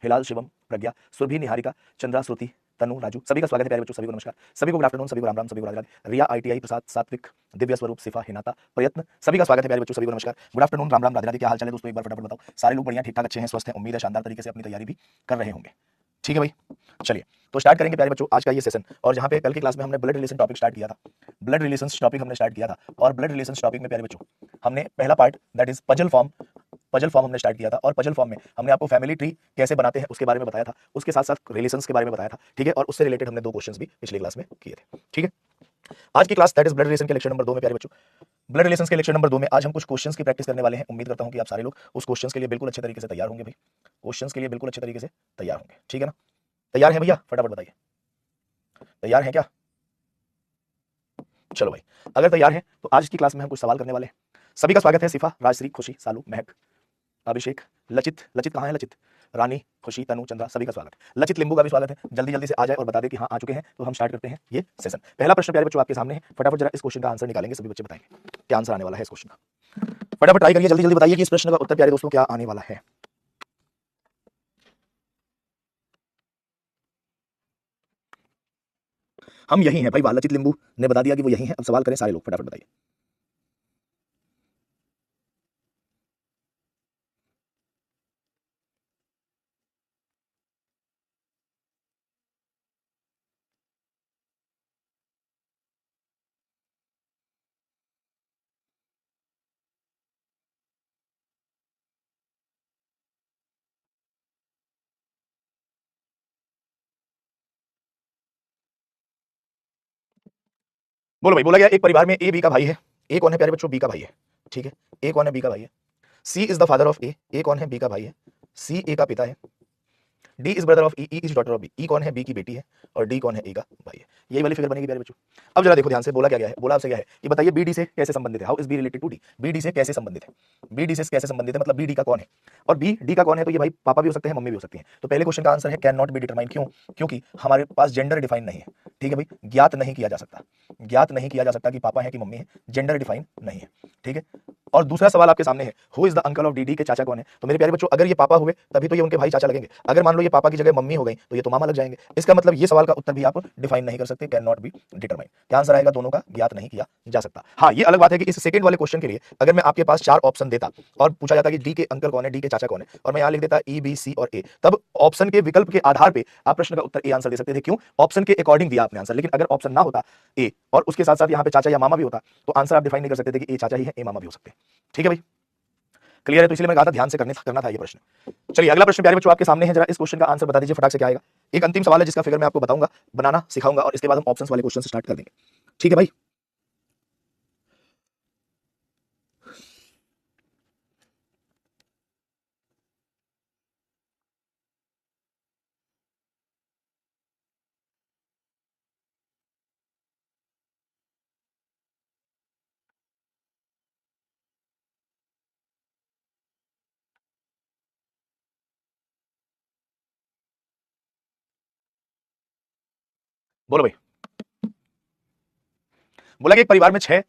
हिलाल, शिवम, प्रज्ञा, सुरभि, निहारिका, चंद्रा, श्रुति, तनु, राजू, सभी का स्वागत है प्यारे बच्चों, सभी को नमस्कार, सभी को गुड आफ्टरनून, सभी को राम राम, सभी को राधे राधे। रिया, ITI, प्रसाद, सात्विक, दिव्य स्वरूप, सिफा, हिनाता, प्रयत्न, सभी का स्वागत है प्यारे बच्चों, सभी को नमस्कार, गुड आफ्टरनून, राम राम, राधे राधे। क्या हाल चाल है दोस्तों, एक बार फटाफट बताओ। सारे लोग बढ़िया, ठीक ठाक, अच्छे हैं, स्वस्थ हैं, उम्मीद है शानदार तरीके से अपनी तैयारी भी कर रहे होंगे। ठीक है भाई, चलिए तो स्टार्ट करेंगे प्यारे बच्चों आज का ये सेशन। और जहाँ पे कल की क्लास में हमने ब्लड रिलेशन टॉपिक स्टार्ट किया था, ब्लड रिलेशंस टॉपिक हमने स्टार्ट किया था, और ब्लड रिलेशंस टॉपिक में प्यारे बच्चों हमने पहला part that is puzzle form हमने स्टार्ट किया था। और पजल फॉर्म में हमने आपको फैमिली ट्री कैसे बनाते हैं उसके बारे में बताया था, उसके साथ साथ रिलेशंस के बारे में बताया था। ठीक है, और उससे रिलेटेड हमने 2 क्वेश्चंस भी पिछली क्लास में किए थे। ठीक है, आज की class that is blood relation के लेक्चर नंबर 2 में प्यारे बच्चों, ब्लड रिलेशंस के लेक्चर नंबर 2 में आज हम कुछ क्वेश्चंस की प्रैक्टिस करने वाले हैं। उम्मीद करता हूं कि आप सारे लोग उस क्वेश्चंस के लिए बिल्कुल अच्छे तरीके से तैयार होंगे भाई, क्वेश्चंस के लिए बिल्कुल अच्छे तरीके से तैयार होंगे। ठीक है ना, तैयार है भैया, फटाफट बताइए, तैयार है क्या? चलो भाई, अगर तैयार है तो आज की क्लास में हम कुछ सवाल करने वाले हैं। सभी का स्वागत है, सिफा, राजश्री, खुशी, सालू, महक, अभिषेक, लचित, लचित कहाँ है लचित, रानी, खुशी, तनु, चंद्रा, सभी का स्वागत है। लचित लिंबू का भी स्वागत है, जल्दी जल्दी से आ जाए और बता दे कि हाँ आ चुके हैं। तो हम स्टार्ट करते हैं ये सेशन। पहला प्रश्न प्यारे बच्चों आपके सामने है, फटाफट जरा इस क्वेश्चन का आंसर निकालेंगे, सभी बच्चे बताएंगे क्या आंसर आने वाला है इस क्वेश्चन का। फटाफट ट्राई करिए, जल्दी जल्दी बताइए कि इस प्रश्न का उत्तर प्यारे दोस्तों क्या आने वाला है। हम यही हैं भाई, लचित लिंबू ने बता दिया कि वो यही है। अब सवाल करें सारे लोग, फटाफट बताइए। बोलो भाई, बोला गया एक परिवार में ए बी का भाई है। ए कौन है प्यारे बच्चों? बी का भाई है। ठीक है, ए कौन है? बी का भाई है। C is the father of ए, ए कौन है? बी का भाई है। सी ए का पिता है। D is brother of e, e is daughter of b, e कौन है? बी की बेटी है। और डी कौन है? ए का भाई है। यही वाली फिगर बनेगी प्यारे बच्चों। अब जरा देखो ध्यान से, बोला क्या गया है, बोला आपसे क्या है कि बताइए बी डी से कैसे संबंधित है, how is B related to D, B D से कैसे संबंधित है, बी डी से कैसे संबंधित है, मतलब बी डी का कौन है। और बी डी का कौन है, तो ये भाई पापा भी हो सकते हैं, मम्मी भी हो सकती है। तो पहले क्वेश्चन का आंसर है कैन नॉट बी डिटरमाइन। क्यों? क्योंकि हमारे पास जेंडर डिफाइन नहीं है। ठीक है भाई, ज्ञात नहीं किया जा सकता, ज्ञात नहीं किया जा सकता कि पापा है कि मम्मी है, जेंडर डिफाइन नहीं है। ठीक है, और दूसरा सवाल आपके सामने है, who is the uncle of D, D के चाचा कौन है। तो मेरे प्यारे बच्चों, अगर ये पापा हुए तभी तो ये उनके भाई चाचा लगेंगे। अगर मान लो ये पापा की जगह मम्मी हो गई तो ये तो मामा लग जाएंगे। इसका मतलब ये सवाल का उत्तर भी आप डिफाइन नहीं कर सकते, कैन नॉट बी डिटरमाइन। क्या आंसर आएगा? दोनों का ज्ञात नहीं किया जा सकता। हाँ, ये अलग बात है कि इस सेकंड वाले क्वेश्चन के लिए अगर मैं आपके पास 4 ऑप्शन देता और पूछा जाता कि डी के अंकल कौन है, डी के चाचा कौन है, और मैं यहाँ लिख देता ई बी सी और ए, तब ऑप्शन के विकल्प के आधार पर आप प्रश्न का उत्तर ए आंसर दे सकते थे। क्यों? ऑप्शन के अकॉर्डिंग दिया आपने आंसर। लेकिन अगर ऑप्शन ना होता ए और उसके साथ साथ यहाँ पे चाचा या मामा भी होता तो आंसर आप डिफाइन नहीं कर सकते थे कि ए चाचा ही है, ए मामा भी हो सकते हैं। ठीक है भाई, क्लियर है? तो इसलिए मैं कहा था ध्यान से करना था ये प्रश्न। चलिए अगला प्रश्न प्यारे बच्चों आपके सामने है, जरा इस क्वेश्चन का आंसर बता दीजिए फटाक से क्या आएगा। एक अंतिम सवाल है जिसका फिगर मैं आपको बताऊंगा, बनाना सिखाऊंगा, और इसके बाद हम ऑप्शंस वाले क्वेश्चन स्टार्ट कर देंगे। ठीक है भाई, बोलो भाई। बोला कि एक परिवार में 6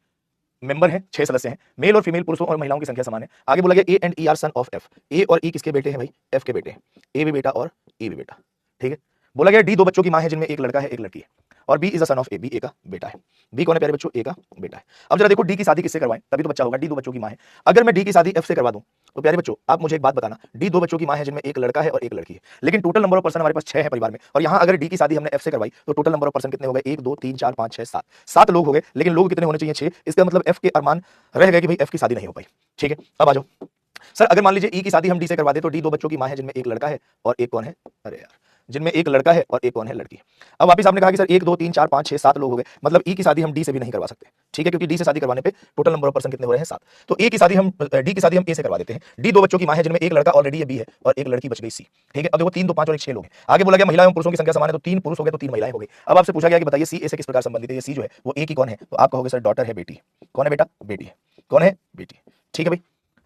मेंबर हैं, 6 सदस्य हैं, मेल और फीमेल, पुरुषों और महिलाओं की संख्या समान है। आगे बोला गया a and e are son of f, a और ई किसके बेटे हैं भाई? एफ के बेटे हैं। ए भी बेटा और ई भी बेटा। ठीक है, बोला गया डी 2 बच्चों की मां है जिनमें एक लड़का है एक लड़की है, और b is the son of a, b a का बेटा है। बी कौन है प्यारे बच्चों? ए का बेटा है। अब जरा देखो डी की शादी किससे करवाएं तभी तो बच्चा होगा, डी 2 बच्चों की मां है। अगर मैं डी की शादी एफ से करवा दूं तो प्यारे बच्चों आप मुझे एक बात बताना, डी 2 बच्चों की मां है जिनमें एक लड़का है और एक लड़की है, लेकिन टोटल नंबर ऑफ पर्सन हमारे पास 6 है परिवार में, और यहां अगर डी की शादी हमने एफ से करवाई तो टोटल नंबर ऑफ पर्सन कितने हो गए? 1 2 3 4 5 6 7, 7 लोग हो गए। लेकिन लोग कितने होने चाहिए? 6। इसका मतलब एफ के अरमान रह गए कि भाई एफ की शादी नहीं हो पाई। ठीक है, अब आ जाओ सर, अगर मान लीजिए ई की शादी हम डी से करवा दे तो डी 2 बच्चों की मां है जिनमें एक लड़का है और एक कौन है? अरे यार, जिनमें एक लड़का है और एक कौन है? लड़की। अब वापिस आपने कहा कि सर 1 2 3 4 5 6 7 लोग हो गए, मतलब ई की शादी हम डी से भी नहीं करवा सकते। ठीक है, क्योंकि डी से शादी करवाने पे टोटल नंबर ऑफ पर्सन कितने हो रहे हैं? 7। तो ए की शादी हम डी की शादी हम ए से करवा देते हैं। डी 2 बच्चों की मां है जिनमें एक लड़का ऑलरेडी है, बी है, और एक लड़की बच गई, सी। ठीक है, अब देखो 3 2 5 और 1 6 लोग हैं। आगे बोला गया महिला एवं पुरुषों की संख्या समान है, तो 3 पुरुष हो गए तो 3 महिलाएं हो गई। अब आपसे पूछा गया कि बताइए सी ए से किस प्रकार संबंधित है? ये सी जो है वो ए की कौन है? तो आप कहोगे सर डॉटर है, बेटी। कौन है बेटा? बेटी है। कौन है? बेटी। ठीक है भाई,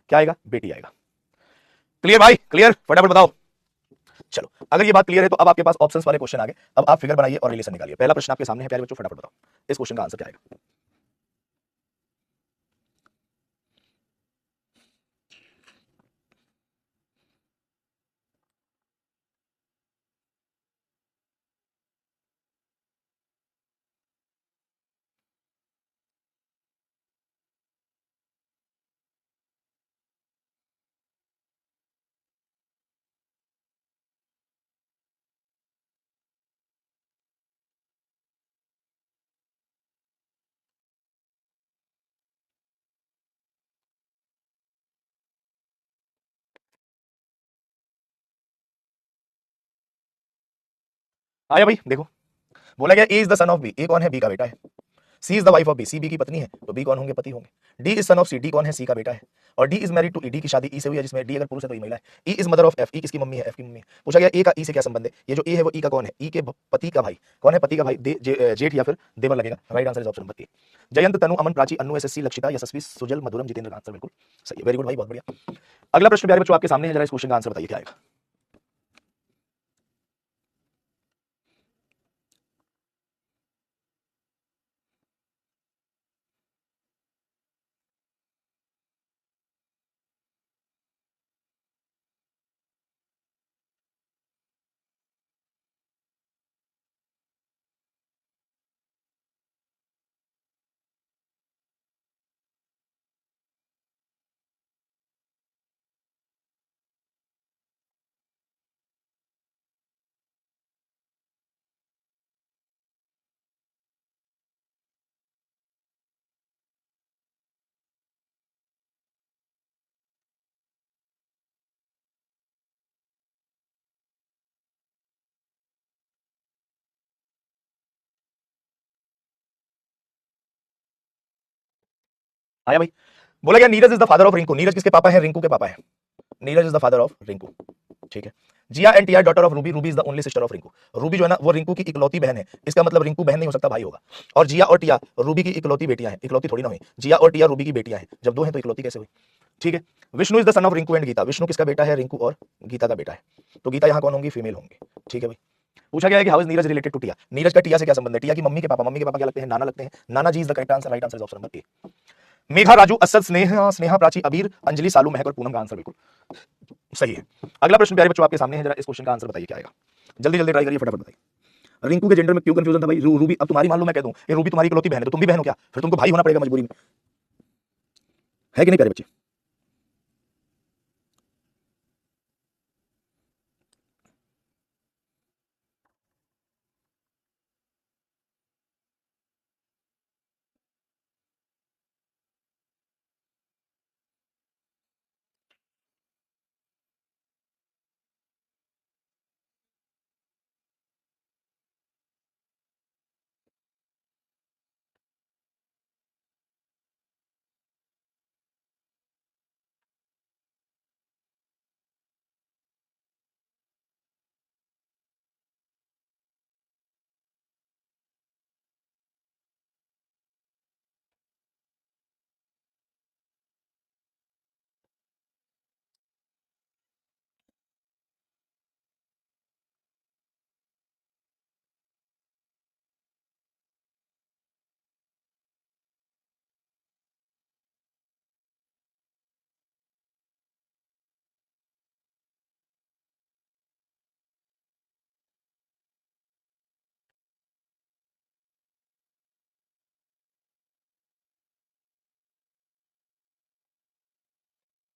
क्या आएगा? बेटी आएगा। क्लियर भाई, क्लियर? फटाफट बताओ। चलो, अगर ये बात क्लियर है तो अब आपके पास ऑप्शंस वाले क्वेश्चन आ गए। अब आप फिगर बनाइए और रिलेशन निकालिए। पहला प्रश्न आपके सामने है प्यारे बच्चों, फटाफट बताओ इस क्वेश्चन का आंसर क्या आएगा। आया भाई, देखो बोला गया A is the son of B, A कौन है, बी का बेटा है। C is the wife of B, C B की पत्नी है, तो बी कौन होंगे, पति होंगे। D is son of C, D कौन है, सी का बेटा है। और D is married to E, D की शादी ई से हुई है, जिसमें डी अगर पुरुष है तो ई महिला है। E is mother of f, e किसकी मम्मी है, एफ की मम्मी है। पूछा गया ए का ई से क्या संबंध है, ये जो ए है वो ई का कौन है, ई के पति का भाई। कौन है पति का भाई, जेठ या फिर देवर लगेगा। Right answer is option number a. Jayant, Tanu, Aman, Prachi, Anu, SSC, Lakshita, Yashasvi, Sujal, Madhuram, Jitendra. Answer बिल्कुल सही है, वेरी गुड भाई, बहुत बढ़िया। अगला प्रश्न प्यारे बच्चों आपके सामने है, जरा इस क्वेश्चन का आंसर बताइए क्या आएगा। आया भाई, बोला गया Neeraj is the father of Rinku, Neeraj किसके पापा है, रिंकू के पापा है। Neeraj is the father of Rinku, ठीक है। Jiya and Tiya daughter of Ruby, Ruby is the only sister of Rinku. Ruby जो है ना वो रिंकू की इकलौती बहन है, इसका मतलब रिंकू बहन नहीं हो सकता, भाई होगा। और जिया और टिया रूबी की इकलौती बेटियां हैं, इकलौती थोड़ी ना हुई, जिया और टिया रूबी की बेटियां हैं, जब दो हैं तो इकलौती कैसे हुई, ठीक है। Vishnu is the son of Rinku and Geeta, Vishnu किसका बेटा है, रिंकू और गीता का बेटा है, तो गीता यहाँ कौन होंगी, फीमेल होंगे, ठीक है भाई। पूछा गया है कि how is Neeraj related to Tiya, Neeraj का टिया से क्या संबंध है, टिया की मम्मी के पापा, मम्मी के पापा क्या लगते हैं, नाना लगते हैं, नाना जी is the correct answer. Right answer is option number a. Megha, Raju, Asad, Sneha, Sneha, Prachi, Abir, Anjali, सालू, महक और पूनम का आंसर बिल्कुल सही है। अगला प्रश्न प्यारे बच्चों आपके सामने है, जरा इस क्वेश्चन का आंसर बताइए क्या आएगा। जल्दी जल्दी ट्राई करिए, फटाफट बताइए। रिंकू के जेंडर में क्यों कंफ्यूजन था भाई, रूबी, अब तुम्हारी मान लो मैं कह दूं ये रूबी तुम्हारी इकलौती बहन है, तो तुम भी बहन हो क्या, फिर तुमको भाई होना पड़ेगा मजबूरी में, है कि नहीं प्यारे बच्चे।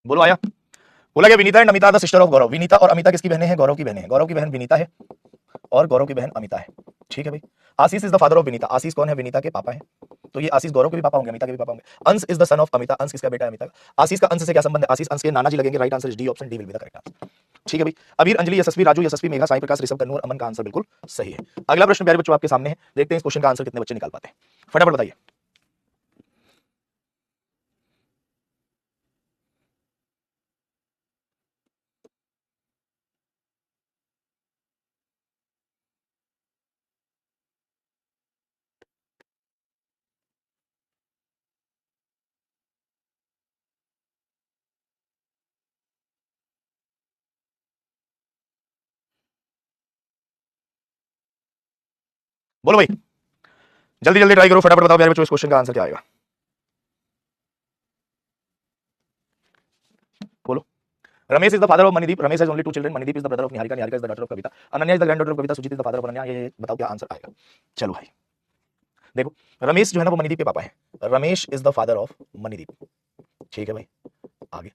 बोलो आया। बोला गया Vinita and Amita the sister of Gaurav, Vinita और अमिता किसकी बहनें हैं, गौरव की बहनें हैं, गौरव की बहन विनीता है और गौरव की बहन अमिता है, ठीक है भाई। Ashish is the father of Vinita, Ashish कौन है, विनीता के पापा है, तो ये आशीष गौरव के भी पापा होंगे, अमिता के भी पापा होंगे। अंश is the son of Amita, अंश किसका बेटा है, अमिता का। आशीष का अंश से क्या संबंध है, आशीष अंश के नाना जी लगेंगे। Right answer is D, option D will be the correct answer, ठीक है भाई। अबीर, अंजलि, यशस्वी, राजू, यशस्वी, मेघा, साई प्रकाश, ऋषभ, तन्नू और अमन का आंसर बिल्कुल सही है। अगला प्रश्न प्यारे बच्चों आपके सामने है, देखते हैं इस क्वेश्चन का आंसर कितने बच्चे निकाल पाते हैं, फटाफट बताइए। बोलो भाई, जल्दी जल्दी ट्राई करो, फटाफट बताओ प्यारे बच्चों इस क्वेश्चन का आंसर क्या आएगा। बोलो। Ramesh is the father of Manideep, Ramesh has only two children, Manideep is the brother of Niharika, Niharika is the daughter of Kavita, Ananya is the granddaughter of Kavita, Sujit is the father of Ananya. ये बताओ क्या आंसर आएगा। चलो भाई देखो, रमेश जो है ना वो मणिदीप के पापा है, Ramesh is the father of Manideep, ठीक है भाई। आगे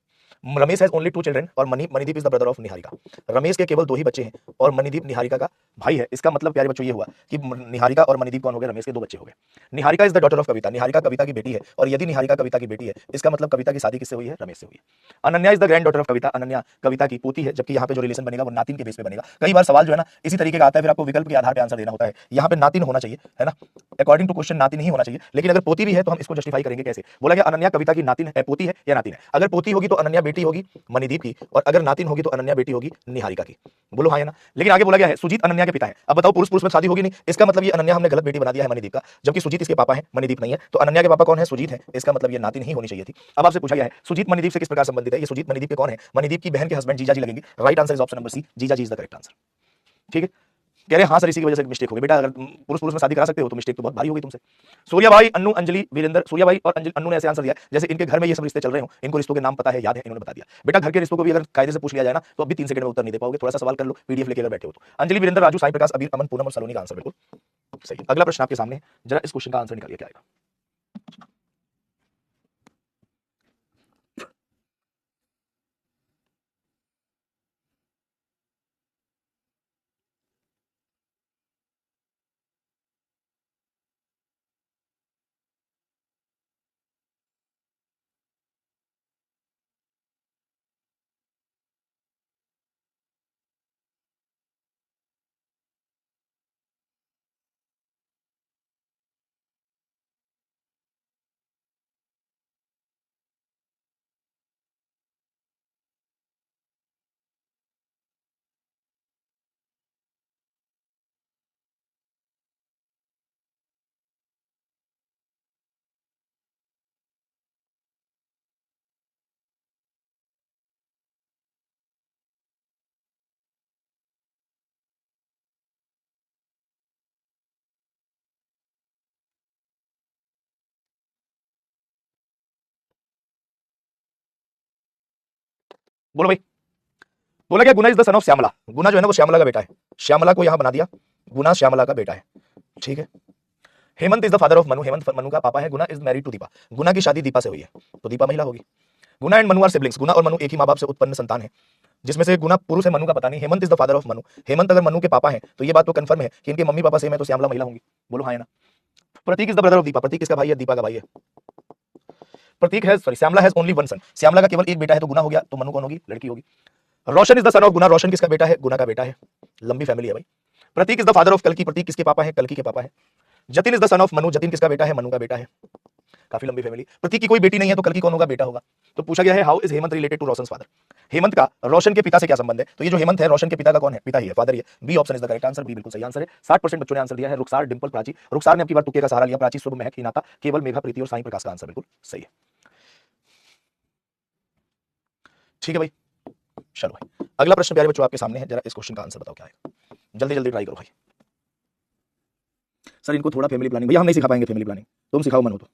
रमेश हैज ओनली 2 चिल्ड्रन और Manideep is the brother of Niharika. Ramesh के केवल 2 ही बच्चे हैं और मणिदीप निहारिका का भाई है। इसका मतलब प्यारे बच्चों ये हुआ कि निहारिका और मणिदीप कौन हो गए? रमेश के 2 बच्चे हो गए। Niharika is the daughter of Kavita, Niharika Kavita की बेटी है और यदि निहारिका कविता की बेटी है इसका मतलब कविता की शादी किससे हुई है? रमेश से हुई है। Ananya is the granddaughter of Kavita, Ananya Kavita की पोती है, जबकि यहाँ पे जो रिलेशन बनेगा वो नातिन के बेस पे बनेगा। कई बार सवाल जो है ना इसी तरीके का आता है, फिर आपको विकल्प के आधार पर आंसर देना होता है। यहाँ पे नातिन होना चाहिए, है ना, अकॉर्डिंग टू क्वेश्चन नातिन ही होना चाहिए, लेकिन अगर पोती भी है तो हम इसको जस्टिफाई करेंगे कैसे? बोला गया अनन्या कविता की नातिन है, पोती है या नातिन है। अगर पोती होगी तो अनन्या बेटी होगी मणिदीप की, और अगर नातिन होगी तो अनन्या बेटी होगी निहारिका की। बोलो हाँ या ना। लेकिन आगे बोला गया है सुजीत अनन्या के पिता है। अब बताओ पुरुष पुरुष में शादी होगी नहीं, इसका मतलब ये अनन्या हमने गलत बेटी बना दिया है मणिदीप का, जबकि सुजीत इसके पापा है, मणिदीप नहीं है। तो अनन्या के पापा कौन है? सुजीत है, इसका मतलब ये नातिन ही होनी चाहिए थी। अब आपसे पूछा गया है सुजीत मणिदीप से किस प्रकार संबंधित है? ये सुजीत मणिदीप के कौन है? मणिदीप की बहन के हस्बैंड जीजा जी लगेंगे। Right answer is option number C, जीजा जी इज द करेक्ट आंसर। ठीक है, कह रहे हाँ सर इसी की वजह से मिस्टेक हो गई। बेटा अगर पुरुष पुरुष में शादी करा सकते हो तो मिस्टेक तो बहुत भारी हो गई तुमसे। सूर्या भाई, अन्नू, अंजलि, वीरेंद्र, सूर्या भाई और अन्नू ने ऐसे आंसर दिया जैसे इनके घर में ये सब रिश्ते चल रहे हो, इनको रिश्तों के नाम पता है, याद है, इन्होंने बता दिया। बेटा घर के रिश्तों को भी अगर कायदे से पूछ लिया जाए ना तो अभी 3 सेकंड में उत्तर नहीं दे पाओगे, थोड़ा सा सवाल कर लो पीडीएफ लेके अगर बैठे हो तो। अंजलि, वीरेंद्र, राजू, साई प्रकाश, अबीर, अमन, पूनम और सलोनी का आंसर बिल्कुल सही। अगला प्रश्न आपके सामने, जरा इस क्वेश्चन का आंसर निकालिए क्या आएगा। बोलो भाई। बोला क्या? Guna is the son of Shyamala. Guna जो है ना वो श्यामला का बेटा है, श्यामला को यहां बना दिया, गुना श्यामला का बेटा है। ठीक है। Hemant is the father of Manu, Hemant Manu का पापा है। गुना इज मैरिड टू दीपा, गुना की शादी दीपा से हुई है तो दीपा महिला होगी। गुना एंड मनु आर सिबलिंग्स, गुना और मनु एक ही मां बाप से उत्पन्न संतान है, जिसमें से गुना पुरुष है मनु का पता नहीं। Hemant is the father of Manu, Hemant अगर मनु के पापा हैं तो ये बात तो कंफर्म है कि इनके मम्मी पापा सेम है तो श्यामला महिला होंगी। बोलो हाँ या ना। Prateek is the brother of Deepa, Prateek किसका भाई है? दीपा का भाई है। प्रतीक है sorry Shyamala has only one son, Shyamala का केवल एक बेटा है तो गुना हो गया, तो मनु कौन होगी? लड़की होगी। रोशन इज द सन ऑफ गुना, रोशन किसका बेटा है? गुना का बेटा है। लंबी फैमिली है भाई। प्रतीक इज द फादर ऑफ कल्कि, प्रतीक किसके पापा है? कल्कि के पापा है। Jatin is the son of Manu, Jatin किसका बेटा है? मनु का बेटा है। काफी लंबी फैमिली। प्रतीक की कोई बेटी नहीं है तो कल्कि कौन होगा? बेटा होगा। तो पूछा गया है how is Hemant related to Roshan father, Hemant का रोशन के पिता से क्या संबंध है? तो ये जो हेमंत है रोशन के पिता का कौन है? पिता ही है, फादर ही है। B option is the correct answer, B बिल्कुल सही आंसर है। 60% बच्चों ने आंसर दिया है। रुखसार, डिंपल, प्राची, रुखसार ने अपनी बार तुक्के का सहारा लिया, प्राची, शुभ, महक, हिनाता, केवल, मेघा, प्रीति और साई प्रकाश का आंसर बिल्कुल सही है। ठीक है भाई, चलो भाई अगला प्रश्न प्यारे बच्चों आपके सामने है, जरा इस क्वेश्चन का आंसर बताओ क्या है। जल्दी जल्दी ट्राई करो भाई। सर इनको थोड़ा फैमिली प्लानिंग, भैया हम नहीं सिखा पाएंगे फैमिली प्लानिंग, तुम सिखाओ मन हो तो।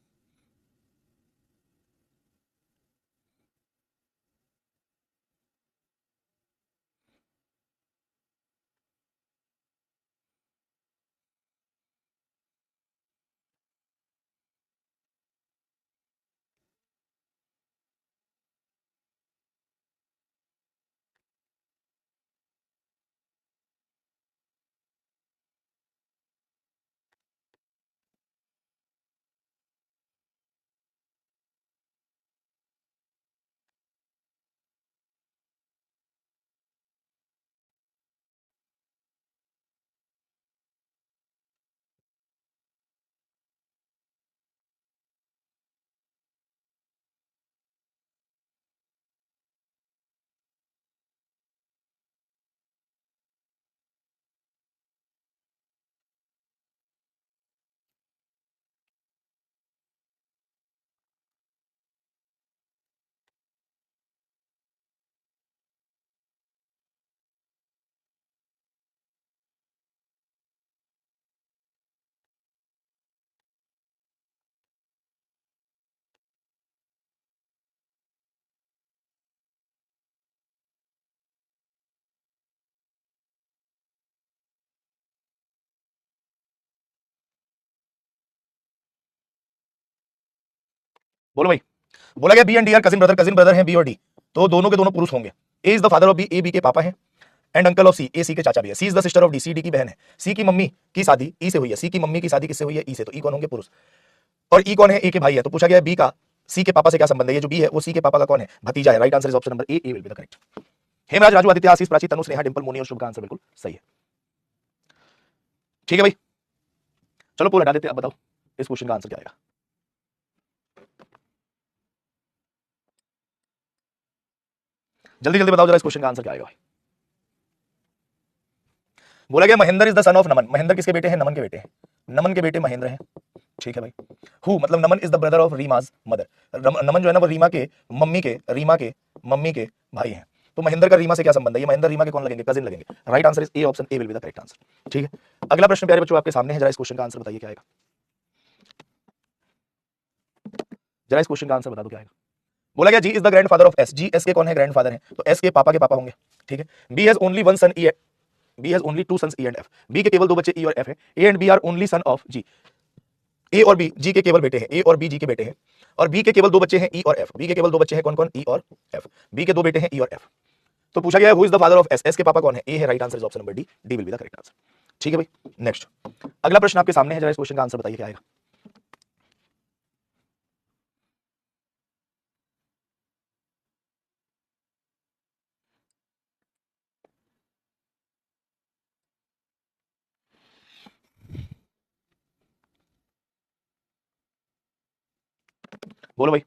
बोलो भाई। बोला गया B and D are cousin brother, cousin brother है बी और डी। तो दोनों के दोनों पुरुष होंगे। A is the father of B, A B के पापा हैं, and uncle of C, A C के चाचा भी है। C is the sister of D, C D की बहन है। सी की मम्मी की शादी ई से हुई है, सी की मम्मी की शादी किससे हुई है? ई से। तो ई कौन होंगे? पुरुष। और ई कौन है? ए के भाई है। तो पूछा गया बी का सी के पापा से क्या संबंध है? ये जो बी है वो सी के पापा का कौन है? भतीजा है। Right answer is option number A, A will be the correct. Hemraj, Raju, Aditya, Ashish, Prachi, Tanu, Sneha, Dimple, Moni और शुभ का आंसर बिल्कुल सही है। ठीक है भाई, चलो पोल हटा देते हैं। अब बताओ इस क्वेश्चन का आंसर क्या आएगा? जल्दी जल्दी बताओ जरा इस क्वेश्चन का आंसर क्या आएगा भाई? बोला गया Mahendra is the son of Naman. Mahendra किसके बेटे हैं? नमन के बेटे हैं। नमन के बेटे महेंद्र हैं। ठीक है भाई। हु मतलब Naman is the brother of Reema's mother. Naman जो है ना वो रीमा के मम्मी के भाई हैं। तो महेंद्र का रीमा से क्या संबंध है? ये महेंद्र रीमा के कौन लगेंगे? कजिन लगेंगे। Right answer is a, option A will be the correct answer. ठीक है, अगला प्रश्न प्यारे बच्चों आपके सामने है। जरा इस क्वेश्चन का आंसर बताइए क्या आएगा? जरा इस क्वेश्चन का आंसर बता दो क्या आएगा? बोला गया G is the grandfather of S. G S के कौन है? ग्रैंडफादर है। तो एस के पापा होंगे। ठीक है। B has only one son, B has only two sons, E and F. बी के केवल दो बच्चे ई और एफ है। A and B are only son of G. A और बी जी के केवल बेटे हैं। ए और बी जी के बेटे हैं। और बी के केवल दो बच्चे हैं ई और एफ। बी के केवल दो बच्चे हैं कौन कौन? ई और एफ। बी के दो बेटे हैं ई और एफ। तो पूछा गया who is the father of S. S के पापा कौन है? ए है। Right answer is option number D, D will be the correct answer. ठीक है भाई, नेक्स्ट अगला प्रश्न आपके सामने है। जरा इस क्वेश्चन का आंसर बताइए क्या आएगा? बोलो भाई।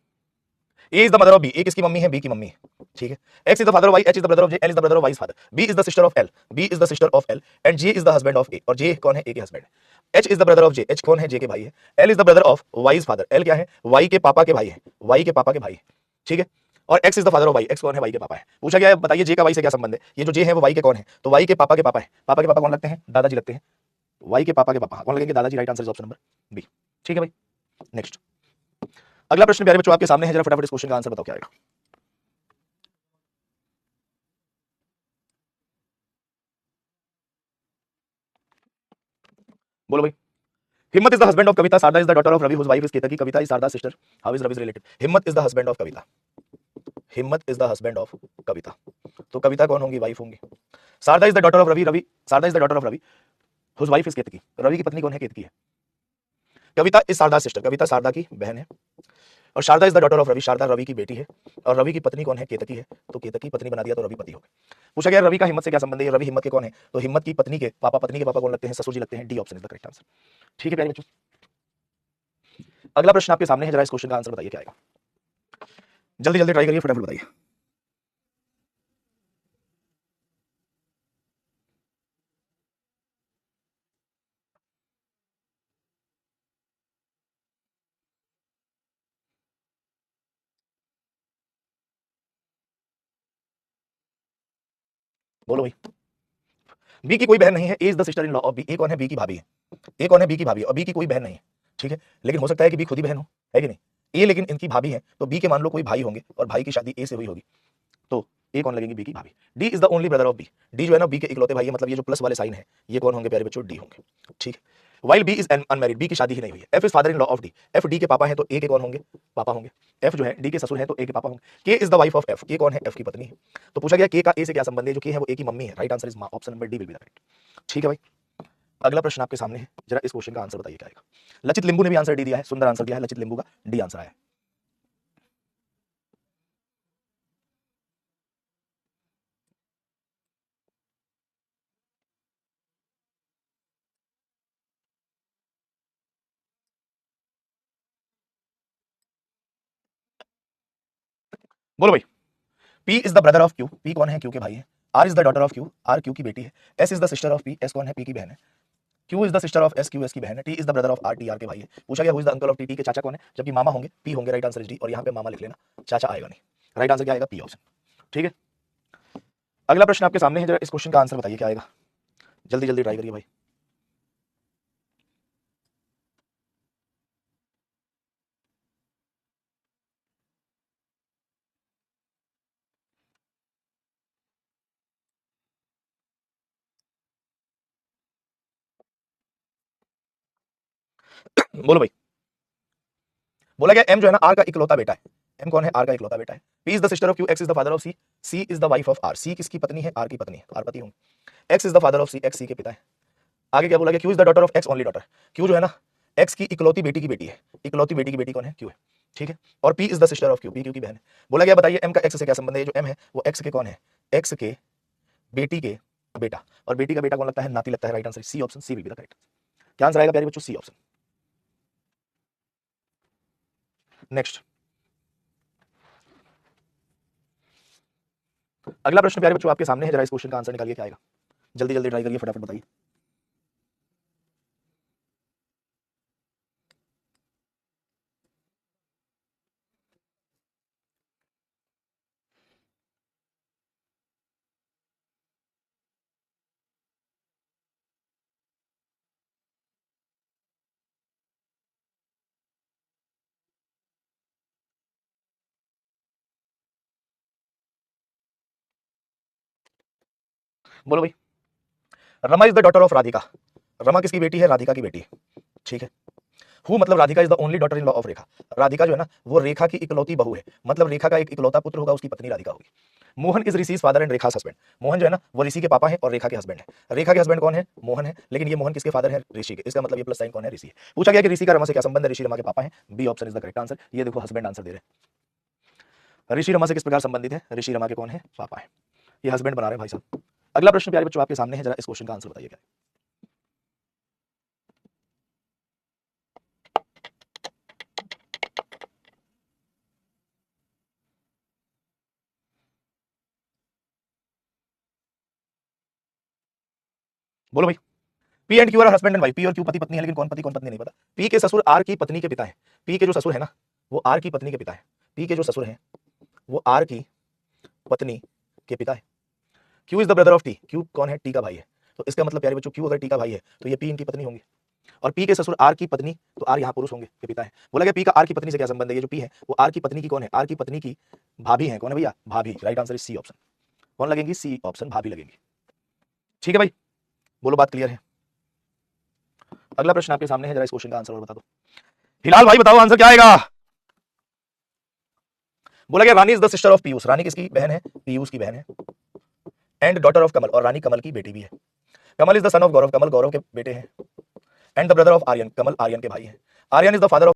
A is the mother of B. A किसकी मम्मी है? बी की मम्मी है। ठीक है। X is the father of Y, H is the brother of J, L is the brother of Y father. B is the sister of L, B is the sister of L, and J is the husband of A. और J कौन है? A के husband है। H is the brother of J, H कौन है? जे के भाई है। L is the brother of wise father, L क्या है? वाई के पापा के भाई है। वाई के पापा के भाई है। ठीक है। और X is the father of Y, X कौन है? वाई के पापा है। पूछा गया है बताइए जे का वाई से क्या संबंध है? ये जो जे है वो वाई के कौन है? तो वाई के पापा के पापा है। पापा के पापा कौन लगते हैं? दादाजी लगते हैं। वाई के पापा के पापा कौन लगेंगे? दादाजी। Right answer is option number B. ठीक है भाई, नेक्स्ट अगला प्रश्न प्यारे बच्चों आपके सामने है। जरा फटाफट इस क्वेश्चन का आंसर बताओ क्या आएगा? बोलो भाई। Himmat is the husband of Kavita, Sharda is the daughter of Ravi whose wife is Ketki, Kavita is Sharda sister, how is Ravi related? Himmat is the husband of Kavita, Himmat is the husband of Kavita. तो कविता कौन होंगी? वाइफ होंगी। Sharda is the daughter of Ravi, Sharda is the daughter of Ravi whose wife is Ketki, Ravi की पत्नी कौन है? केतकी है। Kavita is Sharda sister, Kavita Sharada की बहन है। और Sharada is the daughter of Ravi, Sharada Ravi की बेटी है। और रवि की पत्नी कौन है? केतकी है। तो केतकी पत्नी बना दिया तो रवि पति हो गए। पूछा गया रवि का हिम्मत से क्या संबंध है? रवि हिम्मत के कौन है? तो हिम्मत की पत्नी के पापा कौन लगते हैं? ससुर जी लगते हैं। D option is the correct answer. ठीक है प्यारे बच्चों, अगला प्रश्न आपके सामने है। जरा इस क्वेश्चन का आंसर बताइए क्या आएगा? जल्दी जल्दी ट्राई करिए, फटाफट बताइए। बोलो भाई। बी की कोई बहन नहीं है। A is the sister in law of B. A कौन है? बी की भाभी है। ए कौन है? बी की भाभी है। और बी की कोई बहन नहीं है। ठीक है, लेकिन हो सकता है कि बी खुद ही बहन हो, है कि नहीं? ए लेकिन इनकी भाभी है। तो बी के मान लो कोई भाई होंगे और भाई की शादी ए से हुई होगी। तो ए कौन लगेंगी? बी की भाभी। D is the only brother of B. D जो है ना बी के इकलौते भाई है, मतलब ये जो प्लस वाले साइन है ये कौन होंगे प्यारे बच्चों? डी होंगे। ठीक है। While B is unmarried, B की शादी ही नहीं हुई है। F is father in law of D, F D के पापा है तो ए के कौन होंगे? पापा होंगे। एफ जो है डी के ससुर है तो ए के पापा होंगे। के is the wife of F, के कौन है? एफ की पत्नी है। तो पूछा गया के का ए से क्या संबंध है? जो के है वो ए की मम्मी है। Right answer is option number D will be the correct. ठीक है भाई, अगला प्रश्न आपके सामने है। जरा इस क्वेश्चन का आंसर बताइए क्या आएगा? लचित लिंबू ने भी आंसर डी दिया है, सुंदर आंसर दिया है लचित लिंबू का, डी आंसर आया है। बोलो भाई। P is the brother of Q, P कौन है? क्यू के भाई है। R is the daughter of Q, R Q की बेटी है। S is the sister of P, S कौन है? पी की बहन है। Q is the sister of S, Q S की बहन है। T is the brother of R, T R के भाई है। पूछा गया who is the uncle of T, T के चाचा कौन है? जबकि मामा होंगे पी होंगे। राइट आंसर इज डी, और यहाँ पे मामा लिख लेना, चाचा आएगा नहीं। राइट आंसर क्या आएगा? P option. ठीक है, अगला प्रश्न आपके सामने है। जरा इस क्वेश्चन का आंसर बताइए क्या आएगा? जल्दी जल्दी ट्राई करिए भाई। बोलो भाई। बोला गया एम जो है ना आर का इकलौता बेटा है। M कौन है? R का इकलौता बेटा है। P is the sister of Q, X is the father of C, C is the wife of R, C किसकी पत्नी है? R की पत्नी है, R पति होंगे। X is the father of C, X C के पिता है। आगे क्या बोला गया? Q is the daughter of X only daughter, Q जो है ना X की इकलौती बेटी की बेटी है, इकलौती बेटी की बेटी कौन है? Q है, ठीक है। और P is the sister of Q, P Q की बहन है। बोला गया बताइए M का X से क्या संबंध है? जो M है वो X के कौन है? X के बेटी के बेटा, और बेटी का बेटा कौन लगता है? नाती लगता है। Right answer C option, C will be the correct. क्या आंसर आएगा प्यारे बच्चों? C option. नेक्स्ट अगला प्रश्न प्यारे बच्चों आपके सामने है, जरा इस क्वेश्चन का आंसर निकालिए, क्या आएगा? जल्दी जल्दी ट्राई करिए, फटाफट बताइए। बोलो भाई। Rama is the daughter of Radhika, Rama किसकी बेटी है? राधिका की बेटी है, ठीक है। हु मतलब Radhika is the only daughter in law of Rekha, Rekha जो है ना वो रेखा की इकलौती बहू है, मतलब रेखा का एक इकलौता पुत्र होगा, उसकी पत्नी राधिका होगी। Mohan is Rishi's father and Rekha's husband, Mohan जो है ना वो ऋषि के पापा है और रेखा के हस्बैंड है। रेखा के हस्बैंड कौन है? मोहन है, लेकिन ये मोहन किसके फादर है? ऋषि के, इसका मतलब ये प्लस साइन कौन है? ऋषि है। पूछा गया कि ऋषि का रमा से क्या संबंध है? ऋषि रमा के पापा है, B option is the correct answer. ये देखो हस्बैंड आंसर दे रहे हैं। ऋषि रमा से किस प्रकार संबंधित है? ऋषि रमा के कौन है? पापा है, ये हस्बैंड बना रहे हैं भाई साहब। अगला प्रश्न प्यारे बच्चों आपके सामने है, जरा इस क्वेश्चन का आंसर बताइए क्या। बोलो भाई। P and Q R husband and wife, P और क्यू पति पत्नी है, लेकिन कौन पति कौन पत्नी नहीं पता। पी के ससुर आर की पत्नी के पिता है, पी के जो ससुर है ना वो आर की पत्नी के पिता है, पी के जो ससुर है वो आर की पत्नी के पिता है। Q is the brother of T, Q कौन है? टी का भाई है, तो इसका मतलब प्यारे बच्चों क्यू अगर टी का भाई है तो ये पी इनकी पत्नी होंगी, और पी के ससुर आर की पत्नी, तो आर यहाँ पुरुष होंगे के पिता है। बोला गया पी का आर की पत्नी से क्या संबंध है? ये जो पी है वो आर की पत्नी की कौन है? आर की पत्नी की भाभी है, कौन है भैया? भाभी। Right answer is C option, कौन लगेंगी? सी ऑप्शन, भाभी लगेंगी, ठीक है भाई। बोलो बात क्लियर है। अगला प्रश्न आपके सामने है, जरा इस क्वेश्चन का आंसर और बता दो। हिलाल भाई बताओ आंसर क्या आएगा। बोला गया Rani is the sister of Piyush, Rani किसकी बहन है? पीयूष की बहन है। एंड डॉटर ऑफ कमल, और रानी कमल की बेटी भी है। Kamal is the son of Gaurav, Kamal Gaurav के बेटे हैं। And the brother of Aryan, Kamal Aryan के भाई हैं। Aryan is the father of